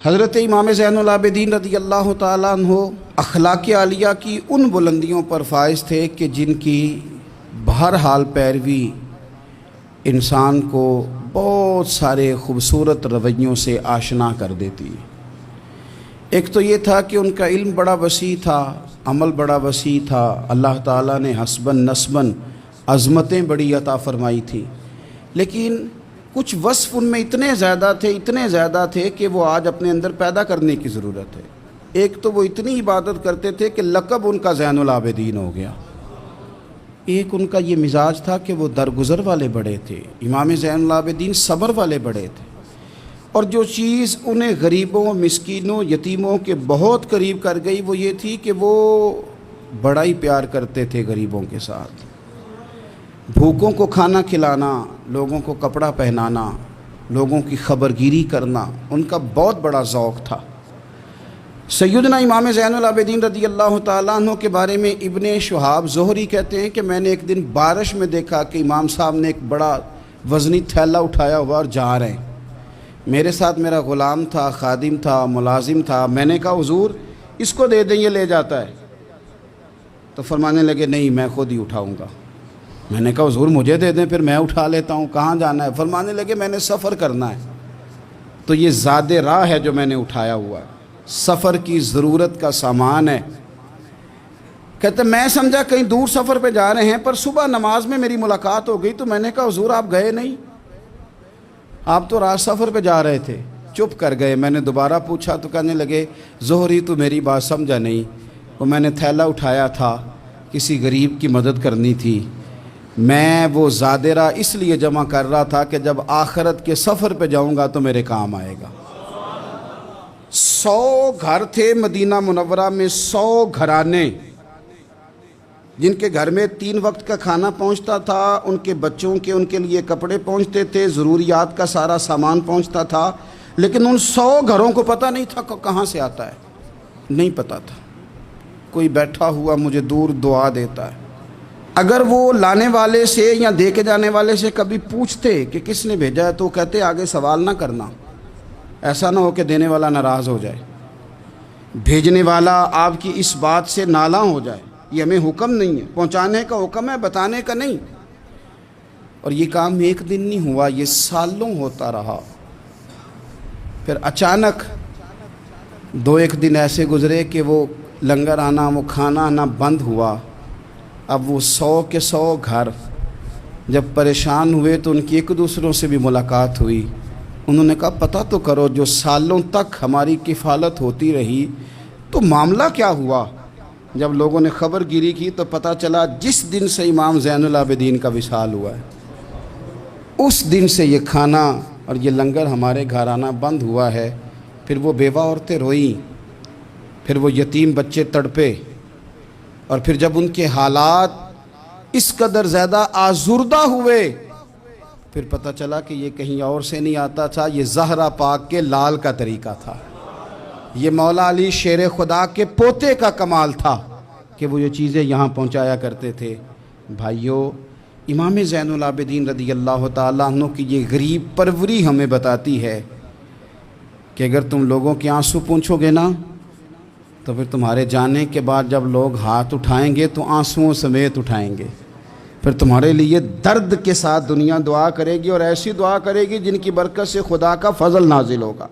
حضرت امام زین العابدین رضی اللہ تعالیٰ عنہ اخلاق عالیہ کی ان بلندیوں پر فائز تھے کہ جن کی بہرحال پیروی انسان کو بہت سارے خوبصورت رویوں سے آشنا کر دیتی ہے۔ ایک تو یہ تھا کہ ان کا علم بڑا وسیع تھا، عمل بڑا وسیع تھا، اللہ تعالیٰ نے حسباً نسباً عظمتیں بڑی عطا فرمائی تھیں، لیکن کچھ وصف ان میں اتنے زیادہ تھے کہ وہ آج اپنے اندر پیدا کرنے کی ضرورت ہے۔ ایک تو وہ اتنی عبادت کرتے تھے کہ لقب ان کا زین العابدین ہو گیا۔ ایک ان کا یہ مزاج تھا کہ وہ درگزر والے بڑے تھے۔ امام زین العابدین صبر والے بڑے تھے، اور جو چیز انہیں غریبوں، مسکینوں، یتیموں کے بہت قریب کر گئی وہ یہ تھی کہ وہ بڑا ہی پیار کرتے تھے غریبوں کے ساتھ۔ بھوکوں کو کھانا کھلانا، لوگوں کو کپڑا پہنانا، لوگوں کی خبرگیری کرنا ان کا بہت بڑا ذوق تھا۔ سیدنا امام زین العابدین رضی اللہ تعالیٰ عنہ کے بارے میں ابن شہاب زہری کہتے ہیں کہ میں نے ایک دن بارش میں دیکھا کہ امام صاحب نے ایک بڑا وزنی تھیلا اٹھایا ہوا اور جا رہے ہیں۔ میرے ساتھ میرا غلام تھا، خادم تھا، ملازم تھا۔ میں نے کہا حضور اس کو دے دیں، یہ لے جاتا ہے۔ تو فرمانے لگے نہیں، میں خود ہی اٹھاؤں گا۔ میں نے کہا حضور مجھے دے دیں، پھر میں اٹھا لیتا ہوں، کہاں جانا ہے؟ فرمانے لگے میں نے سفر کرنا ہے، تو یہ زاد راہ ہے جو میں نے اٹھایا ہوا ہے، سفر کی ضرورت کا سامان ہے۔ کہتے میں سمجھا کہیں دور سفر پہ جا رہے ہیں، پر صبح نماز میں میری ملاقات ہو گئی، تو میں نے کہا حضور آپ گئے نہیں، آپ تو رات سفر پہ جا رہے تھے۔ چپ کر گئے۔ میں نے دوبارہ پوچھا تو کہنے لگے زہری تو میری بات سمجھا نہیں، وہ میں نے تھیلا اٹھایا تھا، کسی غریب کی مدد کرنی تھی، میں وہ زادرہ اس لیے جمع کر رہا تھا کہ جب آخرت کے سفر پہ جاؤں گا تو میرے کام آئے گا۔ 100 گھر تھے مدینہ منورہ میں، 100 گھرانے جن کے گھر میں 3 وقت کا کھانا پہنچتا تھا، ان کے بچوں کے ان کے لیے کپڑے پہنچتے تھے، ضروریات کا سارا سامان پہنچتا تھا، لیکن ان 100 گھروں کو پتہ نہیں تھا کہ کہاں سے آتا ہے، نہیں پتہ تھا۔ کوئی بیٹھا ہوا مجھے دور دعا دیتا ہے۔ اگر وہ لانے والے سے یا دے کے جانے والے سے کبھی پوچھتے کہ کس نے بھیجا ہے تو کہتے آگے سوال نہ کرنا، ایسا نہ ہو کہ دینے والا ناراض ہو جائے، بھیجنے والا آپ کی اس بات سے نالاں ہو جائے۔ یہ ہمیں حکم نہیں ہے، پہنچانے کا حکم ہے، بتانے کا نہیں۔ اور یہ کام ایک دن نہیں ہوا، یہ سالوں ہوتا رہا۔ پھر اچانک 2-1 دن ایسے گزرے کہ وہ لنگر آنا، وہ کھانا آنا بند ہوا۔ اب وہ 100 کے 100 گھر جب پریشان ہوئے تو ان کی ایک دوسروں سے بھی ملاقات ہوئی۔ انہوں نے کہا پتہ تو کرو، جو سالوں تک ہماری کفالت ہوتی رہی تو معاملہ کیا ہوا؟ جب لوگوں نے خبر گیری کی تو پتہ چلا جس دن سے امام زین العابدین کا وصال ہوا ہے، اس دن سے یہ کھانا اور یہ لنگر ہمارے گھر آنا بند ہوا ہے۔ پھر وہ بیوہ عورتیں روئیں، پھر وہ یتیم بچے تڑپے، اور پھر جب ان کے حالات اس قدر زیادہ آزردہ ہوئے، پھر پتہ چلا کہ یہ کہیں اور سے نہیں آتا تھا، یہ زہرا پاک کے لال کا طریقہ تھا، یہ مولا علی شیر خدا کے پوتے کا کمال تھا کہ وہ یہ چیزیں یہاں پہنچایا کرتے تھے۔ بھائیو، امام زین العابدین رضی اللہ تعالیٰ عنہ کی یہ غریب پروری ہمیں بتاتی ہے کہ اگر تم لوگوں کے آنسو پوچھو گے نا تو پھر تمہارے جانے کے بعد جب لوگ ہاتھ اٹھائیں گے تو آنسوؤں سمیت اٹھائیں گے، پھر تمہارے لیے درد کے ساتھ دنیا دعا کرے گی، اور ایسی دعا کرے گی جن کی برکت سے خدا کا فضل نازل ہوگا۔